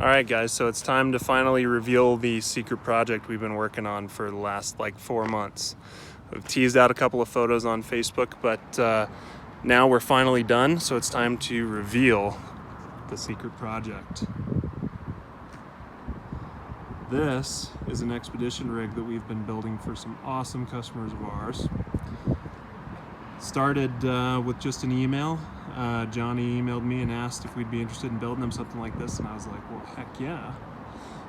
Alright guys, so it's time to finally reveal the secret project we've been working on for the last like 4 months. We've teased out a couple of photos on Facebook, but now we're finally done, so it's time to reveal the secret project. This is an expedition rig that we've been building for some awesome customers of ours. Started with just an email. Johnny emailed me and asked if we'd be interested in building them something like this, and I was like, well, heck yeah.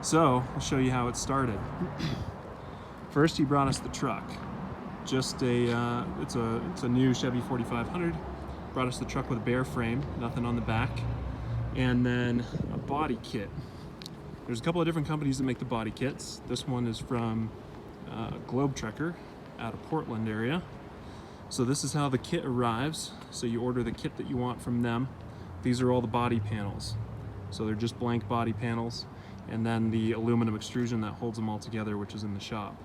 So I'll show you how it started. First, he brought us the truck. Just it's a new Chevy 4500. Brought us the truck with a bare frame, nothing on the back, and then a body kit. There's a couple of different companies that make the body kits. This one is from Globe Trekker out of Portland area. So this is how the kit arrives. So you order the kit that you want from them. These are all the body panels. So they're just blank body panels, and then the aluminum extrusion that holds them all together, which is in the shop.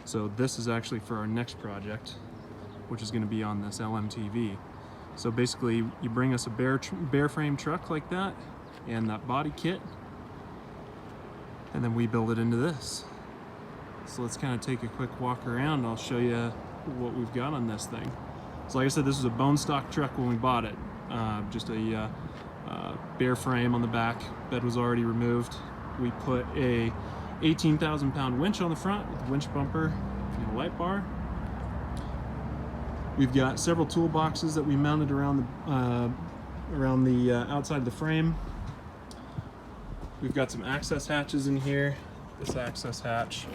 So this is actually for our next project, which is going to be on this LMTV. So basically you bring us a bare frame truck like that and that body kit, and then we build it into this. So let's kind of take a quick walk around. I'll show you what we've got on this thing. So like I said, this was a bone stock truck when we bought it. Just a bare frame on the back. Bed was already removed. We put a 18,000 pound winch on the front with a winch bumper and a light bar. We've got several toolboxes that we mounted around the outside of the frame. We've got some access hatches in here. This access hatch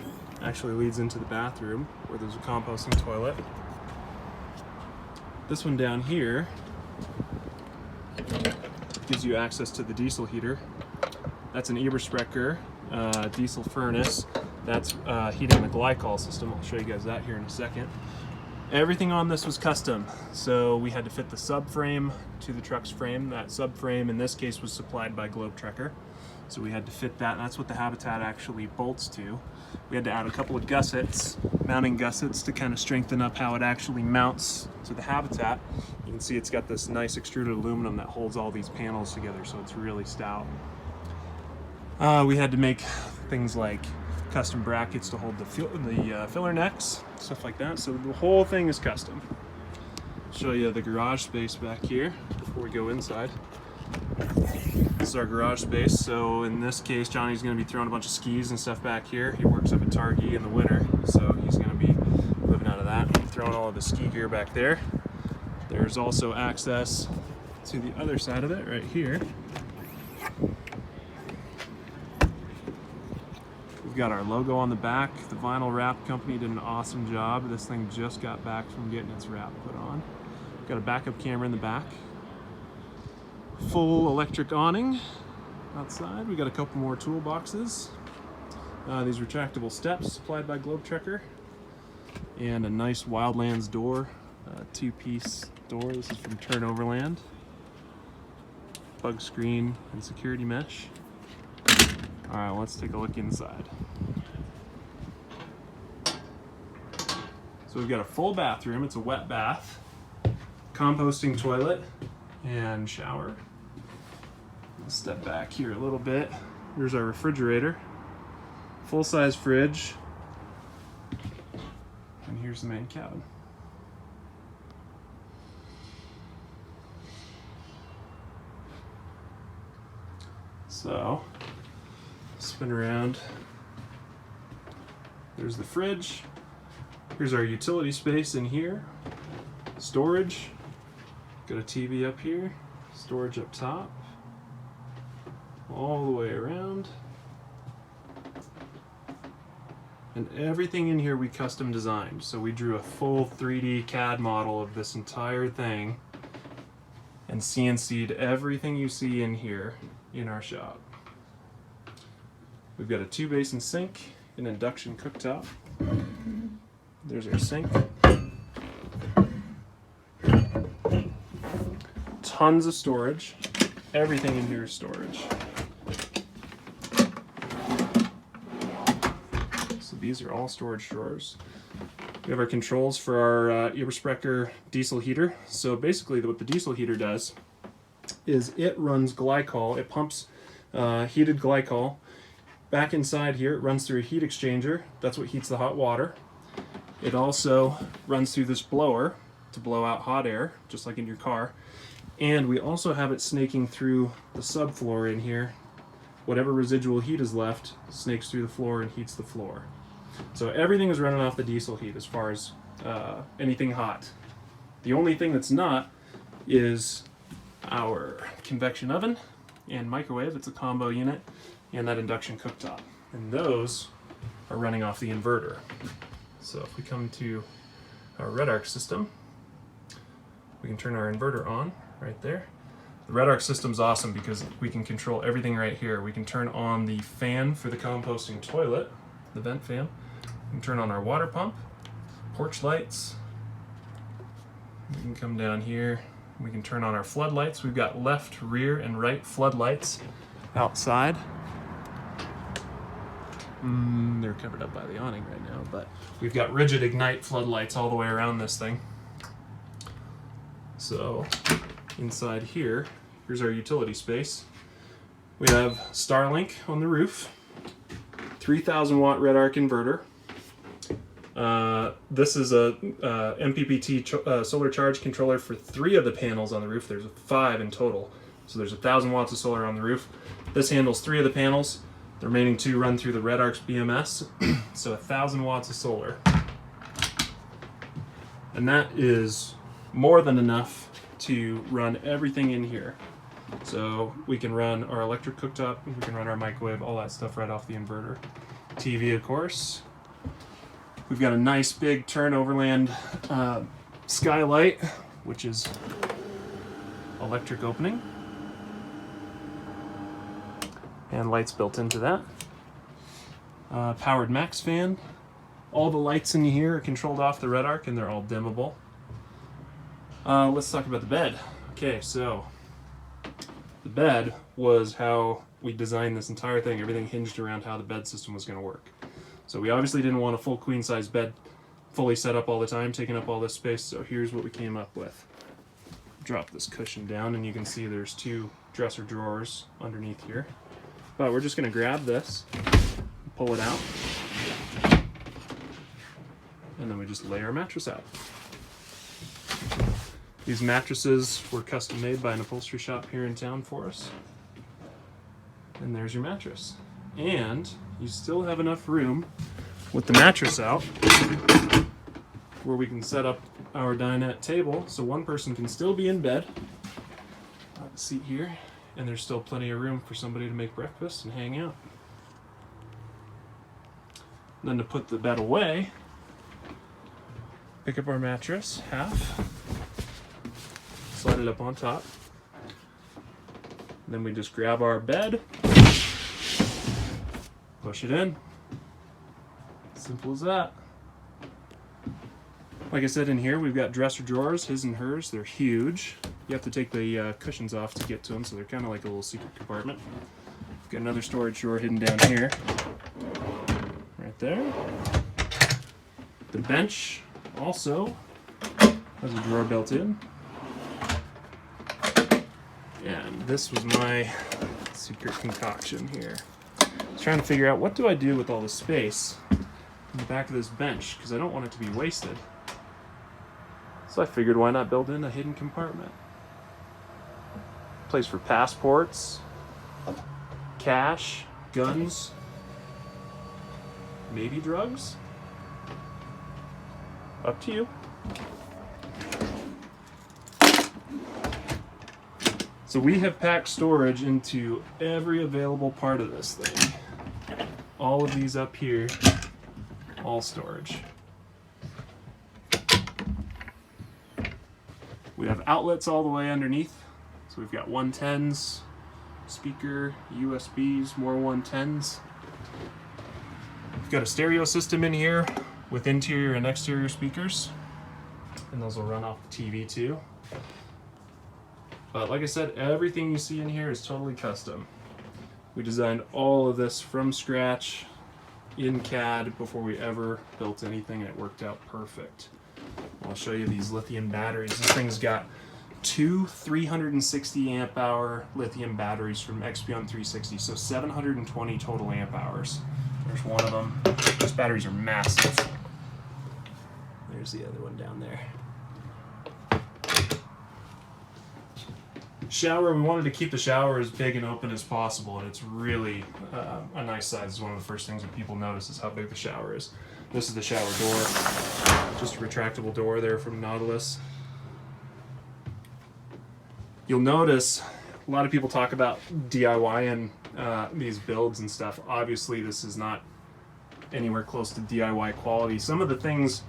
actually leads into the bathroom where there's a composting toilet. This one down here gives you access to the diesel heater. That's an Ebersprecher diesel furnace. That's heating the glycol system. I'll show you guys that here in a second. Everything on this was custom, so we had to fit the subframe to the truck's frame. That subframe in this case was supplied by Globe Trekker. So we had to fit that, and that's what the Habitat actually bolts to. We had to add a couple of gussets, mounting gussets, to kind of strengthen up how it actually mounts to the Habitat. You can see it's got this nice extruded aluminum that holds all these panels together, so it's really stout. We had to make things like custom brackets to hold the filler necks, stuff like that. So the whole thing is custom. I'll show you the garage space back here before we go inside. This is our garage space. So in this case, Johnny's going to be throwing a bunch of skis and stuff back here. He works up at Targhee in the winter, so he's going to be living out of that. I'm throwing all of the ski gear back there. There's also access to the other side of it right here. We've got our logo on the back. The vinyl wrap company did an awesome job. This thing just got back from getting its wrap put on. We've got a backup camera in the back. Full electric awning outside. We got a couple more toolboxes. These retractable steps supplied by Globe Trekker, and a nice Wildlands door, two-piece door. This is from Overland. Bug screen and security mesh. All right, let's take a look inside. So we've got a full bathroom. It's a wet bath, composting toilet, and shower. Let's step back here a little bit. Here's our refrigerator, full-size fridge, and here's the main cabin. So, spin around. There's the fridge. Here's our utility space in here. Storage. Got a TV up here. Storage up top. All the way around. And everything in here we custom designed. So we drew a full 3D CAD model of this entire thing and CNC'd everything you see in here in our shop. We've got a 2-basin sink, an induction cooktop. There's our sink. Tons of storage. Everything in here is storage. So these are all storage drawers. We have our controls for our Ebersprecher diesel heater. So basically what the diesel heater does is it runs glycol. It pumps heated glycol. Back inside here, it runs through a heat exchanger. That's what heats the hot water. It also runs through this blower to blow out hot air, just like in your car. And we also have it snaking through the subfloor in here. Whatever residual heat is left snakes through the floor and heats the floor. So everything is running off the diesel heat as far as anything hot. The only thing that's not is our convection oven and microwave. It's a combo unit, and that induction cooktop. And those are running off the inverter. So if we come to our red arc system, we can turn our inverter on right there. The red arc system's awesome because we can control everything right here. We can turn on the fan for the composting toilet, the vent fan. We can turn on our water pump, porch lights. We can come down here. We can turn on our floodlights. We've got left, rear, and right floodlights outside. They're covered up by the awning right now, but we've got rigid ignite floodlights all the way around this thing. So inside here, here's our utility space. We have Starlink on the roof, 3,000 watt red arc inverter. This is a MPPT solar charge controller for 3 of the panels on the roof. There's 5 in total. So there's 1,000 watts of solar on the roof. This handles 3 of the panels. The remaining 2 run through the red arc's BMS. So 1,000 watts of solar. And that is more than enough to run everything in here. So we can run our electric cooktop, we can run our microwave, all that stuff right off the inverter. TV, of course. We've got a nice big turn Overland skylight, which is electric opening. And lights built into that. Powered max fan. All the lights in here are controlled off the red arc and they're all dimmable. Let's talk about the bed. Okay, so the bed was how we designed this entire thing. Everything hinged around how the bed system was going to work. So we obviously didn't want a full queen size bed fully set up all the time, taking up all this space. So here's what we came up with. Drop this cushion down and you can see there's 2 dresser drawers underneath here. But we're just going to grab this, pull it out, and then we just lay our mattress out. These mattresses were custom made by an upholstery shop here in town for us. And there's your mattress. And you still have enough room with the mattress out where we can set up our dinette table so one person can still be in bed. I have a seat here, and there's still plenty of room for somebody to make breakfast and hang out. And then to put the bed away, pick up our mattress, half, slide it up on top. Then we just grab our bed, push it in. Simple as that. Like I said, in here we've got dresser drawers, his and hers. They're huge. You have to take the cushions off to get to them, so they're kind of like a little secret compartment. Got another storage drawer hidden down here. Right there. The bench also has a drawer built in. And this was my secret concoction here. I was trying to figure out what do I do with all the space in the back of this bench, because I don't want it to be wasted. So I figured why not build in a hidden compartment. Place for passports, cash, guns, maybe drugs. Up to you. So we have packed storage into every available part of this thing. All of these up here, all storage. We have outlets all the way underneath. So we've got 110s, speaker, USBs, more 110s. We've got a stereo system in here with interior and exterior speakers. And those will run off the TV too. But like I said, everything you see in here is totally custom. We designed all of this from scratch in CAD before we ever built anything, and it worked out perfect. I'll show you these lithium batteries. This thing's got two 360 amp hour lithium batteries from Expion 360, so 720 total amp hours. There's one of them. Those batteries are massive. There's the other one down there. Shower, we wanted to keep the shower as big and open as possible, and it's really a nice size. It's one of the first things that people notice is how big the shower is. This is the shower door, just a retractable door there from Nautilus. You'll notice a lot of people talk about DIY and these builds and stuff. Obviously, this is not anywhere close to DIY quality. Some of the things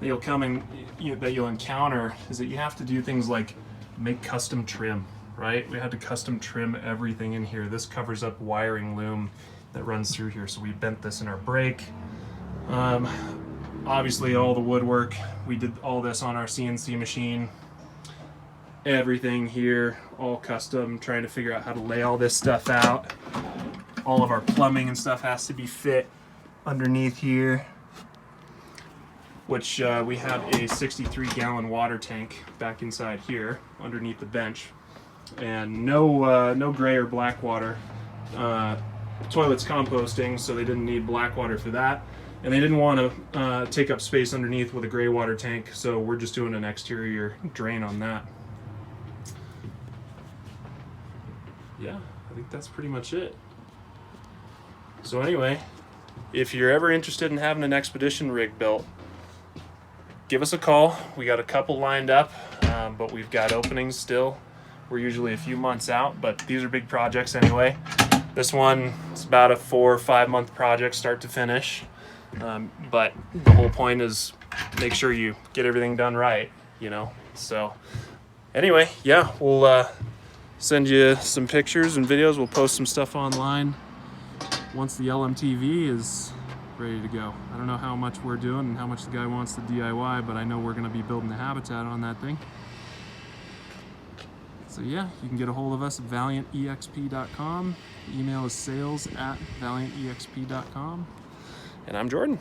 that you'll encounter is that you have to do things like make custom trim, right? We had to custom trim everything in here. This covers up wiring loom that runs through here, so we bent this in our brake. Obviously, all the woodwork, we did all this on our CNC machine. Everything here, all custom, trying to figure out how to lay all this stuff out. All of our plumbing and stuff has to be fit underneath here, which we have a 63-gallon water tank back inside here underneath the bench, and no gray or black water. Toilets composting, so they didn't need black water for that, and they didn't want to take up space underneath with a gray water tank, so we're just doing an exterior drain on that. Yeah, I think that's pretty much it. So anyway, if you're ever interested in having an expedition rig built, give us a call. We got a couple lined up, but we've got openings still. We're usually a few months out, but these are big projects anyway. This one is about a 4 or 5 month project, start to finish. But the whole point is make sure you get everything done right, you know? So anyway, yeah, we'll send you some pictures and videos. We'll post some stuff online once the LMTV is ready to go. I don't know how much we're doing and how much the guy wants the DIY, but I know we're going to be building the habitat on that thing. So yeah, you can get a hold of us at valiantexp.com. Email is sales@valiantexp.com. And I'm Jordan.